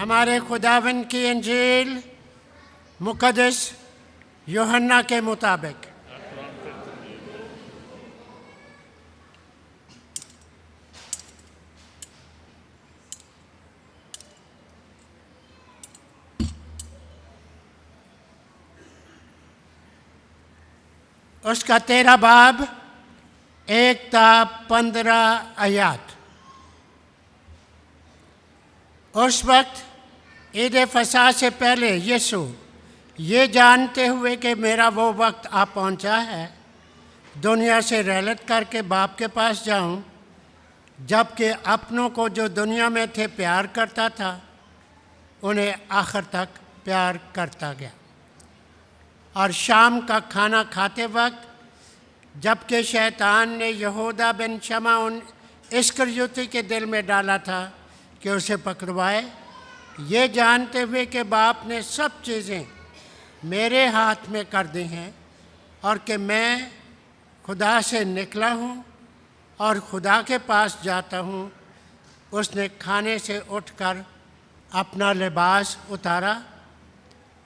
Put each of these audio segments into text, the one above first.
हमारे खुदावंद की इंजील मुक़द्दस यूहन्ना के मुताबिक। उसका 13 बाब 1 ता 15 आयत। उस वक्त ईद फसह से पहले यीशु ये जानते हुए कि मेरा वो वक्त आ पहुंचा है, दुनिया से रैलत करके बाप के पास जाऊं, जबकि अपनों को जो दुनिया में थे प्यार करता था, उन्हें आखिर तक प्यार करता गया। और शाम का खाना खाते वक्त जबकि शैतान ने यहूदा बिन शमौन इस्करियोती के दिल में डाला था कि उसे पकड़वाए, ये जानते हुए कि बाप ने सब चीज़ें मेरे हाथ में कर दी हैं और कि मैं खुदा से निकला हूँ और खुदा के पास जाता हूँ, उसने खाने से उठकर अपना लिबास उतारा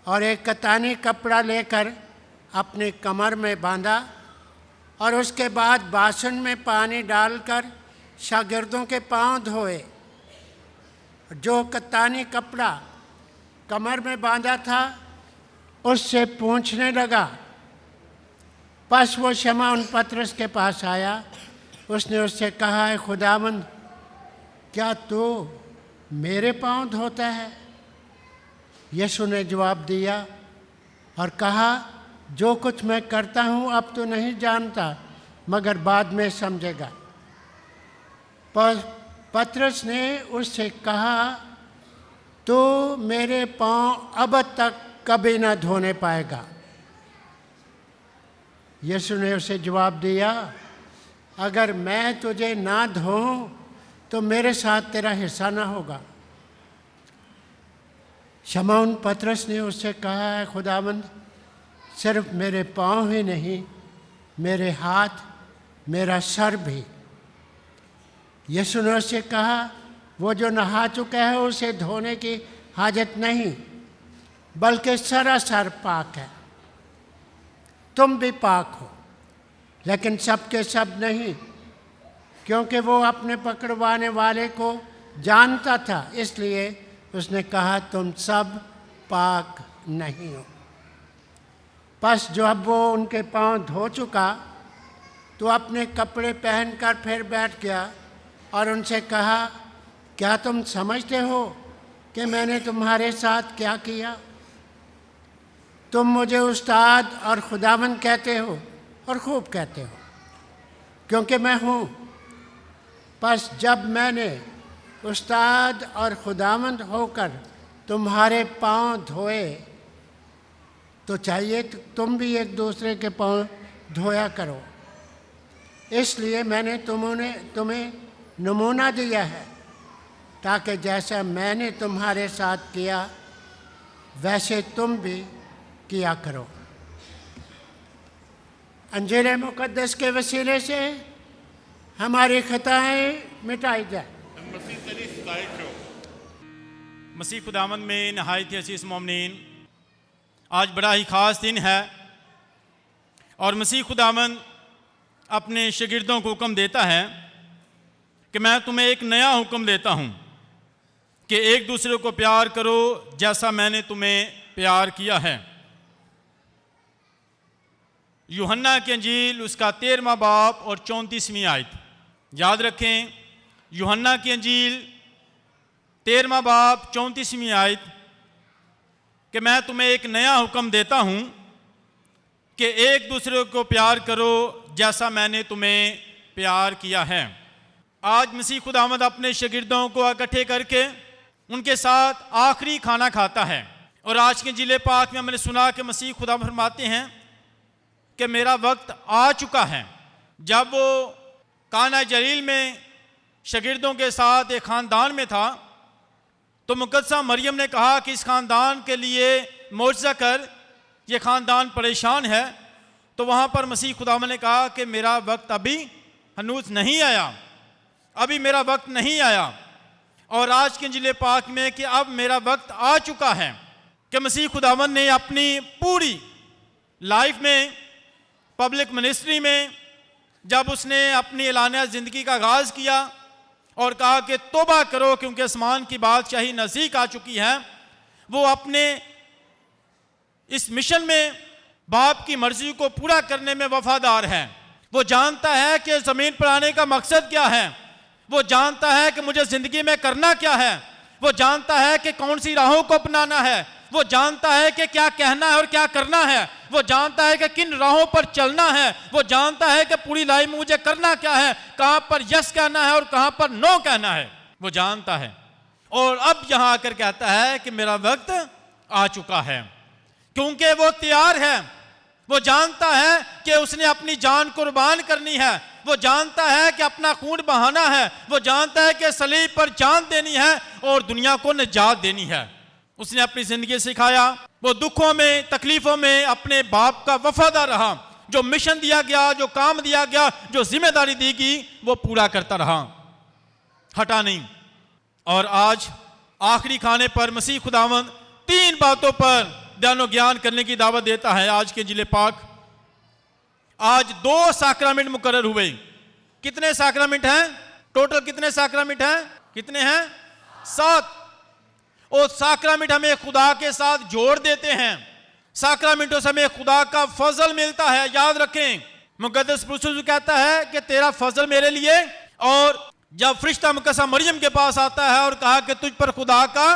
और एक कतानी कपड़ा लेकर अपनी कमर में बांधा और उसके बाद बासन में पानी डालकर शागिर्दों के पांव धोए। जो कतानी कपड़ा कमर में बांधा था उससे पूछने लगा। बस वो शमौन पतरस के पास आया। उसने उससे कहा, है खुदावंद, क्या तू मेरे पांव धोता है? यीशु ने जवाब दिया और कहा, जो कुछ मैं करता हूँ अब तो नहीं जानता, मगर बाद में समझेगा। पर पतरस ने उससे कहा, तो मेरे पांव अब तक कभी न धोने पाएगा। यीशु ने उसे जवाब दिया, अगर मैं तुझे ना धोऊं तो मेरे साथ तेरा हिस्सा ना होगा। शमौन पतरस ने उससे कहा, है खुदावंद, सिर्फ मेरे पांव ही नहीं, मेरे हाथ, मेरा सर भी। यीशु ने उससे कहा, वो जो नहा चुका है उसे धोने की हाजत नहीं, बल्कि सरासर पाक है। तुम भी पाक हो, लेकिन सबके सब नहीं, क्योंकि वो अपने पकड़वाने वाले को जानता था। इसलिए उसने कहा, तुम सब पाक नहीं हो। बस जब वो उनके पांव धो चुका तो अपने कपड़े पहनकर फिर बैठ गया और उनसे कहा, क्या तुम समझते हो कि मैंने तुम्हारे साथ क्या किया? तुम मुझे उस्ताद और खुदावंद कहते हो और खूब कहते हो, क्योंकि मैं हूँ। बस जब मैंने उस्ताद और खुदावंद होकर तुम्हारे पांव धोए तो चाहिए तुम भी एक दूसरे के पांव धोया करो। इसलिए मैंने तुम्हें नमूना दिया है, ताकि जैसा मैंने तुम्हारे साथ किया वैसे तुम भी किया करो। अंजील मुक़द्दस के वसीले से हमारी खताएं मिटाई जाए। मसीह खुदावंद में नहायत अज़ीज़ मोमिनीन, आज बड़ा ही ख़ास दिन है और मसीह खुदावंद अपने शागिर्दों को हुक्म देता है कि मैं तुम्हें एक नया हुक्म देता हूँ कि एक दूसरे को प्यार करो जैसा मैंने तुम्हें प्यार किया है। यूहन्ना की इंजील उसका 13वां बाब और 34वीं आयत। याद रखें, यूहन्ना की इंजील 13वां बाब 34वीं आयत कि मैं तुम्हें एक नया हुक्म देता हूँ कि एक दूसरे को प्यार करो जैसा मैंने तुम्हें प्यार किया है। आज मसीह खुदावंद अपने शागिर्दों को इकट्ठे करके उनके साथ आखिरी खाना खाता है। और आज के जिले पाक में हमने सुना कि मसीह खुदावंद फरमाते हैं कि मेरा वक्त आ चुका है। जब वो काना जलील में शागिर्दों के साथ एक ख़ानदान में था तो मुक़द्दसा मरियम ने कहा कि इस ख़ानदान के लिए मोज़ा कर, ये ख़ानदान परेशान है। तो वहाँ पर मसीह खुदावंद ने कहा कि मेरा वक्त अभी हनूज नहीं आया, अभी मेरा वक्त नहीं आया। और आज के इंजील पाक में कि अब मेरा वक्त आ चुका है कि मसीह खुदावंद ने अपनी पूरी लाइफ में, पब्लिक मिनिस्ट्री में, जब उसने अपनी एलानिया ज़िंदगी का आगाज़ किया और कहा कि तौबा करो क्योंकि आसमान की बादशाही नज़दीक आ चुकी है, वो अपने इस मिशन में बाप की मर्जी को पूरा करने में वफादार है। वो जानता है कि ज़मीन पर आने का मकसद क्या है, वो जानता है कि मुझे ज़िंदगी में करना क्या है, वो जानता है कि कौन सी राहों को अपनाना है, वो जानता है कि क्या कहना है और क्या करना है, वो जानता है कि किन राहों पर चलना है, वो जानता है कि पूरी लाइफ में मुझे करना क्या है, कहाँ पर यस कहना है और कहाँ पर नो कहना है, वो जानता है। और अब यहाँ आकर कहता है कि मेरा वक्त आ चुका है, क्योंकि वो तैयार है। वो जानता है कि उसने अपनी जान कुर्बान करनी है, वो जानता है कि अपना खून बहाना है, वो जानता है कि सलीब पर जान देनी है और दुनिया को निजात देनी है। उसने अपनी जिंदगी सिखाया, वो दुखों में, तकलीफों में अपने बाप का वफादार रहा। जो मिशन दिया गया, जो काम दिया गया, जो जिम्मेदारी दी गई, वो पूरा करता रहा, हटा नहीं। और आज आखिरी खाने पर मसीह खुदावंद 3 बातों पर ध्यान ज्ञान करने की दावत देता है। आज के इंजील पाक, आज 2 साक्रामेंट मुकर्रर हुए। कितने साक्रामेंट हैं टोटल? कितने साक्रामेंट हैं? कितने हैं? 7। और साक्रामेंट हमें खुदा के साथ जोड़ देते हैं। साक्रामेंटों से हमें खुदा का फजल मिलता है। याद रखें, मुकद्दस पौलुस कहता है कि तेरा फजल मेरे लिए। और जब फरिश्ता मुकद्दसा मरियम के पास आता है और कहा कि तुझ पर खुदा का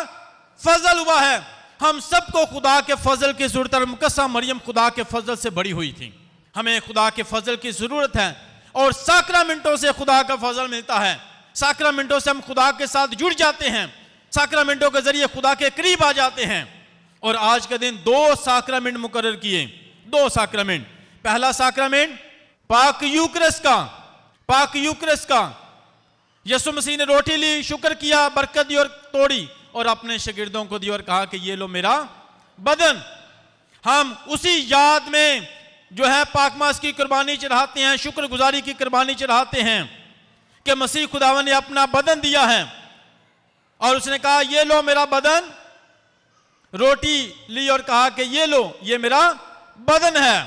फजल हुआ है, हम सबको खुदा के फजल की जरूरत है। मुकद्दसा मरियम खुदा के फजल से बड़ी हुई थी। हमें खुदा के फजल की जरूरत है और साक्रामेंटों से खुदा का फजल मिलता है। साक्रामेंटों से हम खुदा के साथ जुड़ जाते हैं, साक्रामेंटों के जरिए खुदा के करीब आ जाते हैं। और आज के दिन 2 साक्रामेंट मुकर्रर किए। 2 साक्रामेंट। पहला साक्रामेंट पाक यूकरिस्ट का। पाक यूकरिस्ट का यीशु मसीह ने रोटी ली, शुक्र किया, बरकत दी और तोड़ी और अपने शागिर्दों को दी और कहा कि ये लो मेरा बदन। हम उसी याद में जो है पाकमास की कुर्बानी चढ़ाते हैं, शुक्रगुजारी की कुर्बानी चढ़ाते हैं कि मसीह खुदावन ने अपना बदन दिया है और उसने कहा ये लो मेरा बदन। रोटी ली और कहा कि ये लो, ये मेरा बदन है।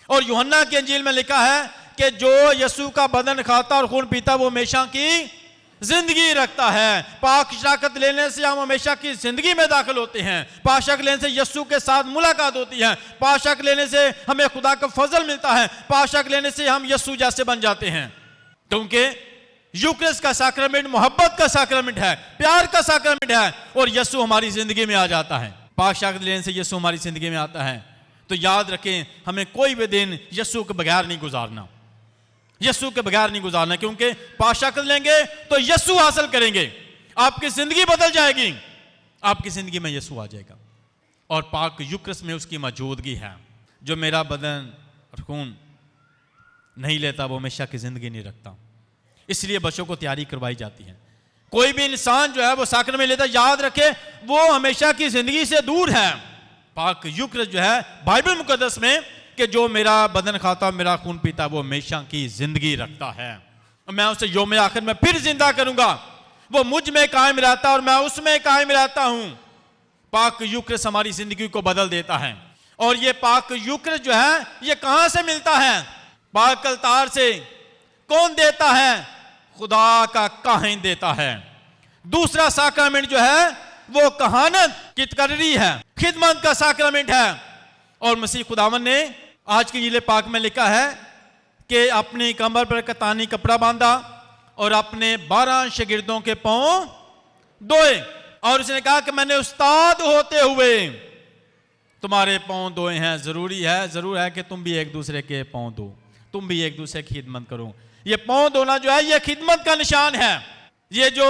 और यूहन्ना की इंजील में लिखा है कि जो यीशु का बदन खाता और खून पीता वो हमेशा की जिंदगी रखता है। पाक शराकत लेने से हम हमेशा की जिंदगी में दाखिल होते हैं। पाक शराकत लेने से यीशु के साथ मुलाकात होती है। पाक शराकत लेने से हमें खुदा का फजल मिलता है। पाक शराकत लेने से हम यीशु जैसे बन जाते हैं, क्योंकि यूक्रिस्ट का साक्रामेंट मोहब्बत का साक्रामेंट है, प्यार का साक्रामेंट है और यीशु हमारी जिंदगी में आ जाता है। पाक शराकत लेने से यीशु हमारी जिंदगी में आता है। तो याद रखें, हमें कोई भी दिन यीशु के बगैर नहीं गुजारना, यीशु के बगैर नहीं गुजारना, क्योंकि पाक शराकत लेंगे तो यीशु हासिल करेंगे, आपकी जिंदगी बदल जाएगी, आपकी जिंदगी में यीशु आ जाएगा। और पाक यूक्रिस्ट में उसकी मौजूदगी है। जो मेरा बदन और खून नहीं लेता वो हमेशा की जिंदगी नहीं रखता। इसलिए बच्चों को तैयारी करवाई जाती है। कोई भी इंसान जो है वो साक्रामेंट लेता, याद रखे वो हमेशा की जिंदगी से दूर है। पाक यूक्रिस्ट जो है बाइबल मुकद्दस में कि जो मेरा बदन खाता मेरा खून पीता वो हमेशा की जिंदगी रखता है, मैं उसे यौम आखिर में फिर जिंदा करूंगा। वो मुझ में कायम रहता है और मैं उसमें कायम रहता हूं। पाक यूक्रिस्ट हमारी जिंदगी को बदल देता है। और ये पाक यूक्रिस्ट जो है ये कहां से मिलता है? पाक अलतार से। कौन देता है? खुदा का काहिन देता है। दूसरा साक्रामेंट जो है वो कहानत की तकर्री है, खिदमत का साक्रामेंट है। और मसीह खुदावन ने आज के इंजील पाक में लिखा है कि अपनी कमर पर कतानी कपड़ा बांधा और अपने 12 शागिर्दों के पांव धोए और उसने कहा कि मैंने उस्ताद होते हुए तुम्हारे पांव धोए हैं। जरूर है कि तुम भी एक दूसरे के पांव धो, तुम भी एक दूसरे की खिदमत करो। ये पांव धोना जो है ये खिदमत का निशान है। ये जो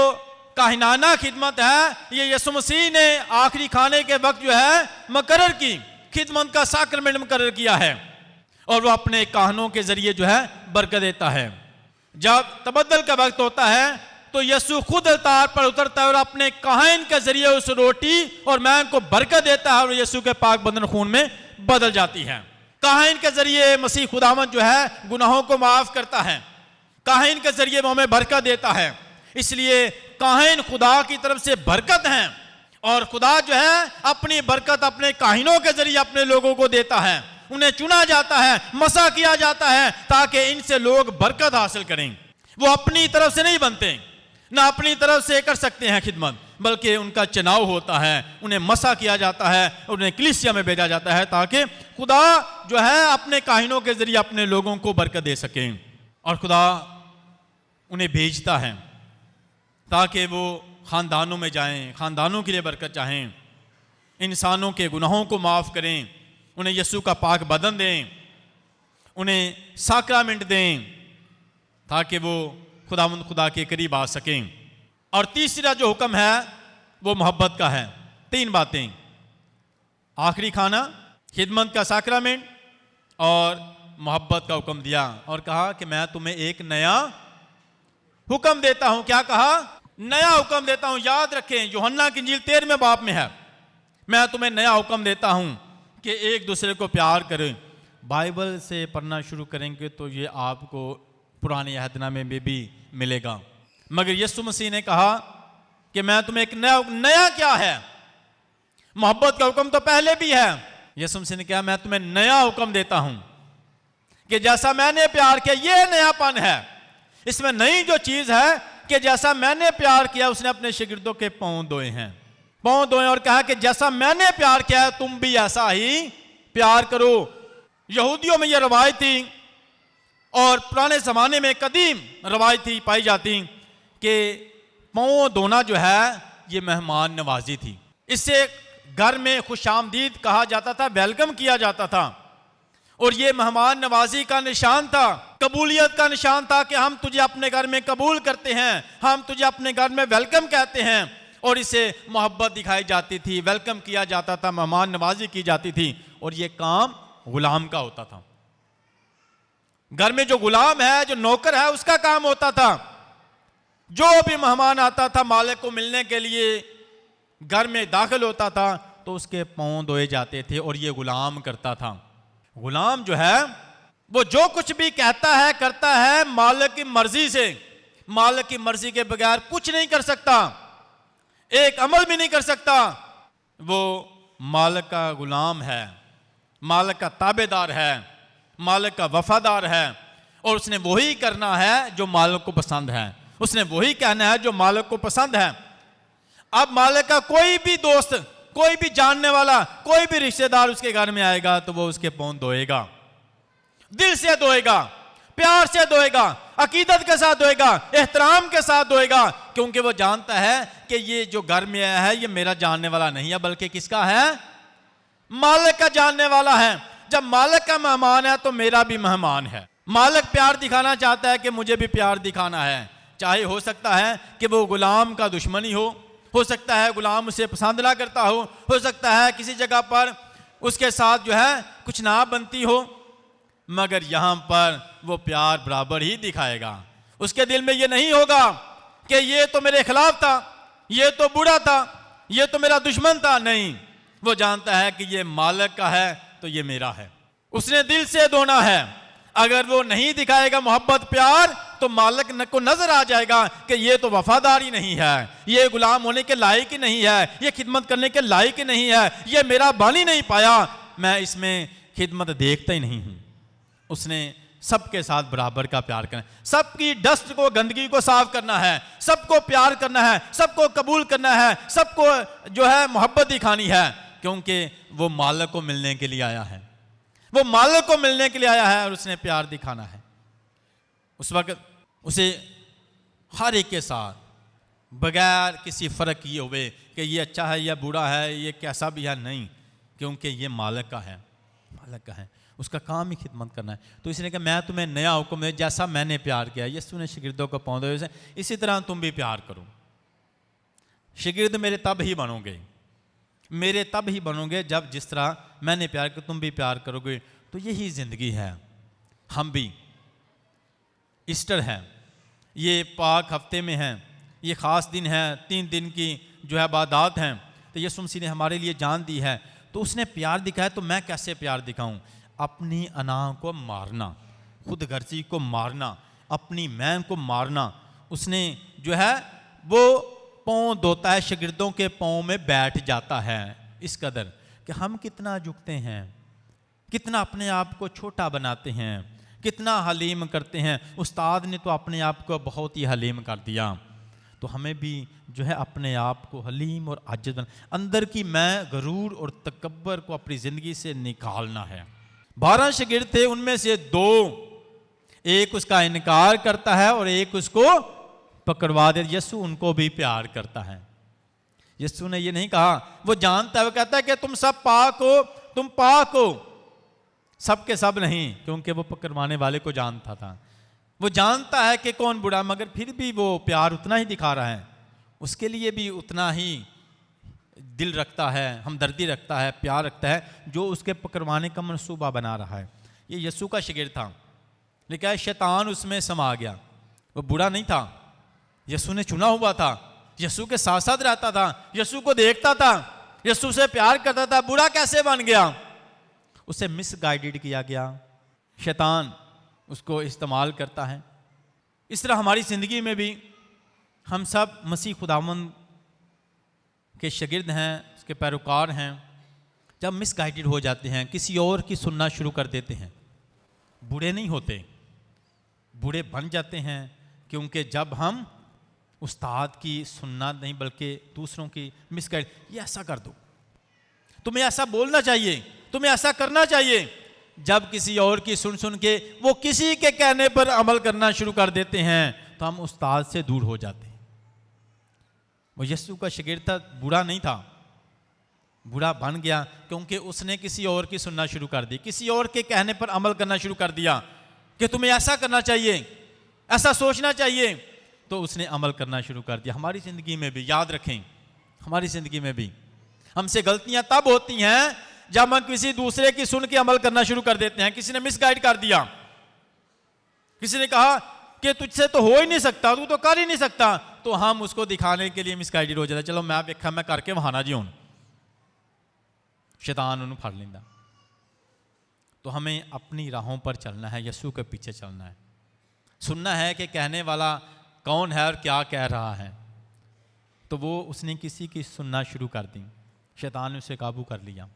काहिनाना खिदमत है ये यीशु मसीह ने आखिरी खाने के वक्त जो है मुकर्रर की, खिदमत का साक्रामेंट मुकर्रर किया है। और वो अपने काहनों के जरिए जो है बरकत देता है। जब तबद्दल का वक्त होता है तो यीशु खुद अलतार पर उतरता है और अपने काहिन के जरिए उस रोटी और मैन को बरकत देता है और यीशु के पाक बदन खून में बदल जाती है। काहिन के जरिए मसीह खुदावंद जो है गुनाहों को माफ करता है, काहिन के जरिए वो हमें बरकत देता है। इसलिए काहिन खुदा की तरफ से बरकत हैं, और खुदा जो है अपनी बरकत अपने काहिनों के जरिए अपने लोगों को देता है। उन्हें चुना जाता है, मसा किया जाता है ताकि इनसे लोग बरकत हासिल करें। वो अपनी तरफ से नहीं बनते, ना अपनी तरफ से कर सकते हैं खिदमत, बल्कि उनका चुनाव होता है, उन्हें मसा किया जाता है, उन्हें कलीसिया में भेजा जाता है ताकि खुदा जो है अपने काहिनों के जरिए अपने लोगों को बरकत दे सकें। और खुदा उन्हें भेजता है ताकि वो खानदानों में जाएं, खानदानों के लिए बरकत चाहें, इंसानों के गुनाहों को माफ़ करें, उन्हें यीशु का पाक बदन दें, उन्हें साक्रामेंट दें ताकि वो खुदा के करीब आ सकें। और तीसरा जो हुक्म है वो मोहब्बत का है। 3 बातें, आखिरी खाना, खिदमत का साक्रामेंट और मोहब्बत का हुक्म दिया, और कहा कि मैं तुम्हें एक नया हुक्म देता हूं। क्या कहा? नया हुक्म देता हूं। याद रखें, यूहन्ना की इंजील 13वें बाब में है, मैं तुम्हें नया हुक्म देता हूं कि एक दूसरे को प्यार करें। बाइबल से पढ़ना शुरू करेंगे तो ये आपको पुराने अहदनामे में भी मिलेगा, मगर यीशु मसीह ने कहा कि मैं तुम्हें एक नया क्या है? मोहब्बत का हुक्म तो पहले भी है। यीशु मसीह ने कहा मैं तुम्हें नया हुक्म देता हूं कि जैसा मैंने प्यार किया, ये नयापन है इसमें। नई जो चीज है कि जैसा मैंने प्यार किया, उसने अपने शागिर्दों के पांव धोए हैं, पांव धोए, और कहा कि जैसा मैंने प्यार किया तुम भी ऐसा ही प्यार करो। यहूदियों में यह रवायत थी और पुराने जमाने में कदीम रवायत थी पाई जाती कि पांव धोना जो है ये मेहमान नवाजी थी। इससे घर में खुशामदीद कहा जाता था, वेलकम किया जाता था, और ये मेहमान नवाजी का निशान था, कबूलियत का निशान था कि हम तुझे अपने घर में कबूल करते हैं, हम तुझे अपने घर में वेलकम कहते हैं। और इसे मोहब्बत दिखाई जाती थी, वेलकम किया जाता था, मेहमान नवाजी की जाती थी। और ये काम गुलाम का होता था। घर में जो गुलाम है, जो नौकर है, उसका काम होता था। जो भी मेहमान आता था मालिक को मिलने के लिए, घर में दाखिल होता था तो उसके पांव धोए जाते थे, और ये गुलाम करता था। गुलाम जो है वो जो कुछ भी कहता है करता है मालिक की मर्जी से, मालिक की मर्जी के बगैर कुछ नहीं कर सकता, एक अमल भी नहीं कर सकता। वो मालिक का गुलाम है, मालिक का ताबेदार है, मालिक का वफादार है, और उसने वही करना है जो मालिक को पसंद है, उसने वही कहना है जो मालिक को पसंद है। अब मालिक का कोई भी दोस्त, कोई भी जानने वाला, कोई भी रिश्तेदार उसके घर में आएगा तो वो उसके पांव धोएगा, दिल से धोएगा, प्यार से धोएगा, अकीदत के साथ धोएगा, एहतराम के साथ धोएगा, क्योंकि वो जानता है कि ये जो घर में आया है ये मेरा जानने वाला नहीं है, बल्कि किसका है? मालिक का जानने वाला है। जब मालिक का मेहमान है तो मेरा भी मेहमान है। मालिक प्यार दिखाना चाहता है कि मुझे भी प्यार दिखाना है, चाहे हो सकता है कि वो गुलाम का दुश्मनी हो सकता है गुलाम उसे पसंद ना करता हो सकता है किसी जगह पर उसके साथ जो है कुछ ना बनती हो, मगर यहां पर वो प्यार बराबर ही दिखाएगा। उसके दिल में ये नहीं होगा कि ये तो मेरे खिलाफ था, ये तो बुरा था, ये तो मेरा दुश्मन था। नहीं, वो जानता है कि ये मालिक का है तो ये मेरा है, उसने दिल से धोना है। अगर वो नहीं दिखाएगा मोहब्बत प्यार तो मालिक को नजर आ जाएगा कि ये तो वफादारी नहीं है, ये गुलाम होने के लायक ही नहीं है, ये खिदमत करने के लायक ही नहीं है, ये मेरा बानी नहीं पाया, मैं इसमें खिदमत देखता ही नहीं हूं। उसने सबके साथ बराबर का प्यार करना है, सबकी डस्ट को, गंदगी को साफ करना है, सबको प्यार करना है, सबको कबूल करना है, सबको जो है मोहब्बत दिखानी है, क्योंकि वो मालिक को मिलने के लिए आया है, वो मालिक को मिलने के लिए आया है और उसने प्यार दिखाना है। उस वक्त उसे हर एक के साथ बगैर किसी फर्क किए हुए कि ये अच्छा है या बुरा है, ये कैसा भी है, नहीं, क्योंकि ये मालिक का है, मालिक का है, उसका काम ही खिदमत करना है। तो इसने कहा मैं तुम्हें नया हुक्म दे, जैसा मैंने प्यार किया, यीशु ने शागिर्दों को पांव धोए, इसी तरह तुम भी प्यार करो। शागिर्द मेरे तब ही बनोगे, मेरे तब ही बनोगे जब जिस तरह मैंने प्यार किया तुम भी प्यार करोगे। तो यही ज़िंदगी है। हम भी ईस्टर है, ये पाक हफ्ते में है, ये ख़ास दिन है, 3 दिन की जो है इबादत हैं, तो यीशु मसीह ने हमारे लिए जान दी है, तो उसने प्यार दिखाया। तो मैं कैसे प्यार दिखाऊं? अपनी अना को मारना, खुद गर्जी को मारना, अपनी मैं को मारना। उसने जो है वो पाँव धोता है, शागिर्दों के पाँव में बैठ जाता है। इस कदर कि हम कितना झुकते हैं, कितना अपने आप को छोटा बनाते हैं, कितना हलीम करते हैं। उस्ताद ने तो अपने आप को बहुत ही हलीम कर दिया, तो हमें भी जो है अपने आप को हलीम और आजिज़ बना, अंदर की मैं गरूर और तकब्बर को अपनी ज़िंदगी से निकालना है। 12 शागिर्द थे, उनमें से 2, एक उसका इनकार करता है और एक उसको पकड़वा दे। यीशु उनको भी प्यार करता है। यीशु ने ये नहीं कहा, वो जानता है, वो कहता है कि तुम सब पाक हो, तुम पाक हो। सब के सब नहीं, क्योंकि वो पकड़वाने वाले को जानता था। वो जानता है कि कौन बुरा, मगर फिर भी वो प्यार उतना ही दिखा रहा है, उसके लिए भी उतना ही दिल रखता है, हमदर्दी रखता है, प्यार रखता है, जो उसके पकड़वाने का मनसूबा बना रहा है। ये यीशु का शागिर्द था, लेकिन शैतान उसमें समा गया। वो बुरा नहीं था, यीशु ने चुना हुआ था, यीशु के साथ साथ रहता था, यीशु को देखता था, यीशु से प्यार करता था। बुरा कैसे बन गया? उसे मिसगाइडेड किया गया, शैतान उसको इस्तेमाल करता है। इस तरह हमारी ज़िंदगी में भी हम सब मसीह खुदावंद के शागिर्द हैं, उसके पैरोकार हैं। जब मिसगाइडेड हो जाते हैं, किसी और की सुनना शुरू कर देते हैं, बुरे नहीं होते, बुरे बन जाते हैं। क्योंकि जब हम उस्ताद की सुनना नहीं बल्कि दूसरों की मिसगाइड, ये ऐसा कर दो, तुम्हें ऐसा बोलना चाहिए, तुम्हें ऐसा करना चाहिए। जब किसी और की सुन सुन के वो किसी के कहने पर अमल करना शुरू कर देते हैं, तो हम उस्ताद से दूर हो जाते हैं। वो यीशु का शागिर्द था, बुरा नहीं था, बुरा बन गया क्योंकि उसने किसी और की सुनना शुरू कर दी, किसी और के कहने पर अमल करना शुरू कर दिया कि तुम्हें ऐसा करना चाहिए, ऐसा सोचना चाहिए, तो उसने अमल करना शुरू कर दिया। हमारी ज़िंदगी में भी याद रखें, हमारी ज़िंदगी में भी हमसे गलतियां तब होती हैं जब हम किसी दूसरे की सुन के अमल करना शुरू कर देते हैं। किसी ने मिसगाइड कर दिया, किसी ने कहा कि तुझसे तो हो ही नहीं सकता, तू तो कर ही नहीं सकता, तो हम उसको दिखाने के लिए मिसगाइडेड हो जाता है। चलो मैं देखा, मैं करके वहाना जी हूं, शैतान उन्हें फड़ लेंदा। तो हमें अपनी राहों पर चलना है, यीशु के पीछे चलना है, सुनना है कि कहने वाला कौन है और क्या कह रहा है। तो वो उसने किसी की सुनना शुरू कर दी, शैतान ने उसे काबू कर लिया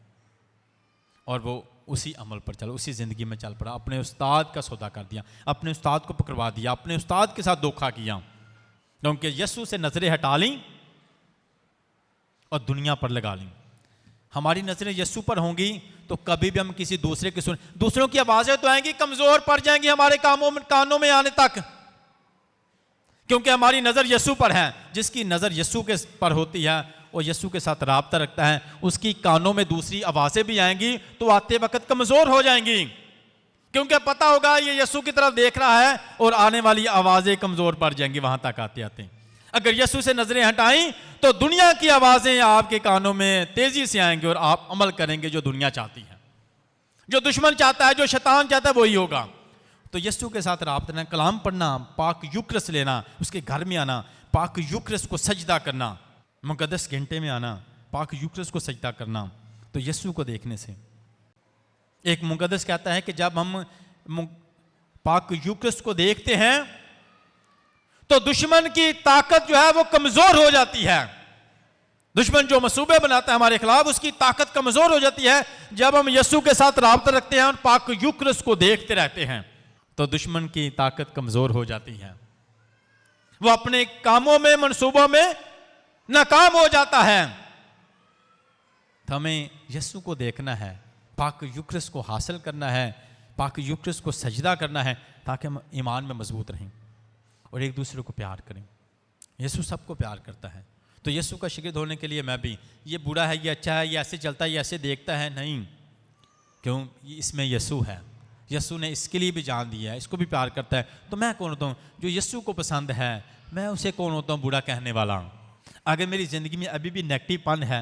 और वो उसी अमल पर चला, उसी ज़िंदगी में चल पड़ा। अपने उस्ताद का सौदा कर दिया, अपने उस्ताद को पकड़वा दिया, अपने उस्ताद के साथ धोखा किया, क्योंकि यीशु से नज़रें हटा ली और दुनिया पर लगा ली। हमारी नज़रें यीशु पर होंगी तो कभी भी हम किसी दूसरे की सुन, दूसरों की आवाज़ें तो आएंगी, कमज़ोर पड़ जाएंगी हमारे कानों में आने तक, क्योंकि हमारी नज़र यीशु पर है। जिसकी नज़र यीशु के पर होती है और यीशु के साथ राब्ता रखता है, उसकी कानों में दूसरी आवाज़ें भी आएंगी तो आते वक्त कमज़ोर हो जाएंगी, क्योंकि पता होगा ये यीशु की तरफ देख रहा है और आने वाली आवाज़ें कमज़ोर पड़ जाएंगी वहाँ तक आते आते। अगर यीशु से नज़रें हटाई तो दुनिया की आवाज़ें आपके कानों में तेज़ी से आएंगी और आप अमल करेंगे जो दुनिया चाहती है, जो दुश्मन चाहता है, जो शैतान चाहता है, वही होगा। तो यीशु के साथ राब्ता करना, कलाम पढ़ना, पाक यूक्रिस्ट लेना, उसके घर में आना, पाक यूक्रिस्ट को सजदा करना, मुक़द्दस घंटे में आना, पाक यूक्रिस्ट को सजदा करना, तो यीशु को देखने से। एक मुक़द्दस कहता है कि जब हम पाक यूक्रिस्ट को देखते हैं तो दुश्मन की ताकत जो है वो कमज़ोर हो जाती है। दुश्मन जो मसूबे बनाता है हमारे खिलाफ, उसकी ताकत कमज़ोर हो जाती है। जब हम यीशु के साथ राब्ता रखते हैं और पाक यूक्रिस्ट को देखते रहते हैं तो दुश्मन की ताकत कमज़ोर हो जाती है, वो अपने कामों में, मनसूबों में नाकाम हो जाता है। तो हमें यीशु को देखना है, पाक यूक्रिस्ट को हासिल करना है, पाक यूक्रिस्ट को सजदा करना है, ताकि हम ईमान में मजबूत रहें और एक दूसरे को प्यार करें। यीशु सबको प्यार करता है। तो यीशु का शागिर्द होने के लिए मैं भी, ये बुरा है, ये अच्छा है, ये ऐसे चलता है, ये ऐसे देखता है, नहीं, क्यों, इसमें यीशु है, यीशु ने इसके लिए भी जान दिया है, इसको भी प्यार करता है। तो मैं कौन होता हूँ जो यीशु को पसंद है, मैं उसे कौन होता हूँ बुरा कहने वाला। अगर मेरी ज़िंदगी में अभी भी नेगेटिवपन है,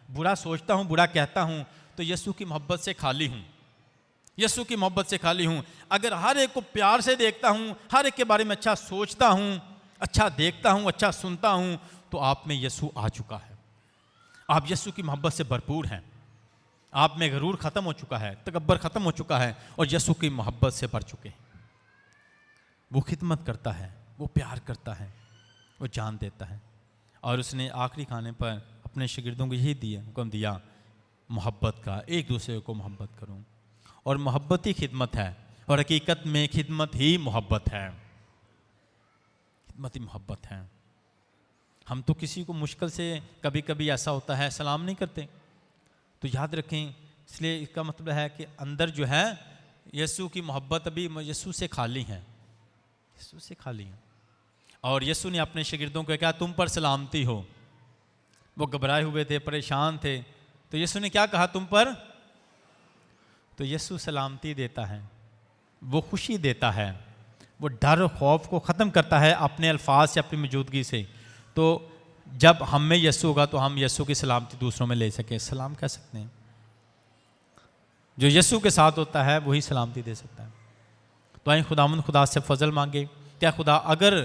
बुरा सोचता हूँ, बुरा कहता हूँ, तो यीशु की मोहब्बत से खाली हूँ, यीशु की मोहब्बत से खाली हूँ। अगर हर एक को प्यार से देखता हूँ, हर एक के बारे में अच्छा सोचता हूँ, अच्छा देखता हूँ, अच्छा सुनता हूँ, तो आप में यीशु आ चुका है, आप यीशु की मोहब्बत से भरपूर हैं, आप में गरूर ख़त्म हो चुका है, तकब्बर ख़त्म हो चुका है और यीशु की मोहब्बत से भर चुके हैं। वो खिदमत करता है, वो प्यार करता है, वो जान देता है। और उसने आखिरी खाने पर अपने शागिर्दों को यही दिया, हुक्म दिया मोहब्बत का, एक दूसरे को मोहब्बत करो। और मोहब्बत ही खिदमत है, और हकीकत में खिदमत ही मोहब्बत है, खिदमत ही मोहब्बत है। हम तो किसी को मुश्किल से कभी कभी ऐसा होता है सलाम नहीं करते, तो याद रखें, इसलिए इसका मतलब है कि अंदर जो है यीशु की मोहब्बत अभी यीशु से खाली है, यीशु से खाली है। और यीशु ने अपने शागिर्दों को कहा तुम पर सलामती हो। वो घबराए हुए थे, परेशान थे, तो यीशु ने क्या कहा तुम पर? तो यीशु सलामती देता है, वो खुशी देता है, वो डर खौफ को ख़त्म करता है अपने अल्फाज से, अपनी मौजूदगी से। तो जब हम में यीशु होगा तो हम यीशु की सलामती दूसरों में ले सकें, सलाम कह सकते हैं। जो यीशु के साथ होता है वही सलामती दे सकता है। तो आइए खुदावंद खुदा से फजल मांगे, क्या खुदा अगर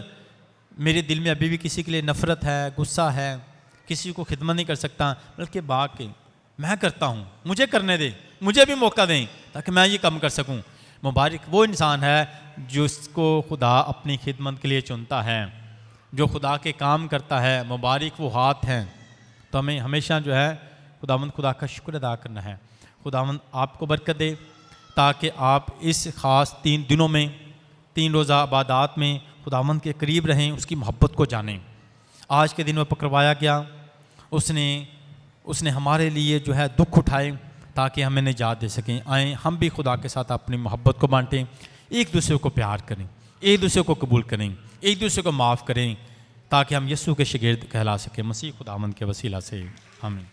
मेरे दिल में अभी भी किसी के लिए नफ़रत है, गुस्सा है, किसी को खिदमत नहीं कर सकता, बल्कि बाकी मैं करता हूँ, मुझे करने दे, मुझे भी मौका दें ताकि मैं ये कम कर सकूँ। मुबारक वो इंसान है जिसको खुदा अपनी खिदमत के लिए चुनता है, जो खुदा के काम करता है। मुबारक वो हाथ हैं। तो हमें हमेशा जो है खुदावंद खुदा का शुक्र अदा करना है। खुदावंद आपको बरकत दे ताकि आप इस ख़ास 3 दिनों में, 3 रोज़ा इबादत में खुदावंद के करीब रहें, उसकी मोहब्बत को जानें। आज के दिन में पकड़वाया गया, उसने हमारे लिए जो है दुख उठाए ताकि हमें निजात दे सकें। आएँ हम भी खुदा के साथ अपनी मोहब्बत को बांटें, एक दूसरे को प्यार करें, एक दूसरे को कबूल करें, एक दूसरे को माफ़ करें, ताकि हम यीशु के शागिर्द कहला सकें। मसीह खुदावंद के वसीला से आमीन।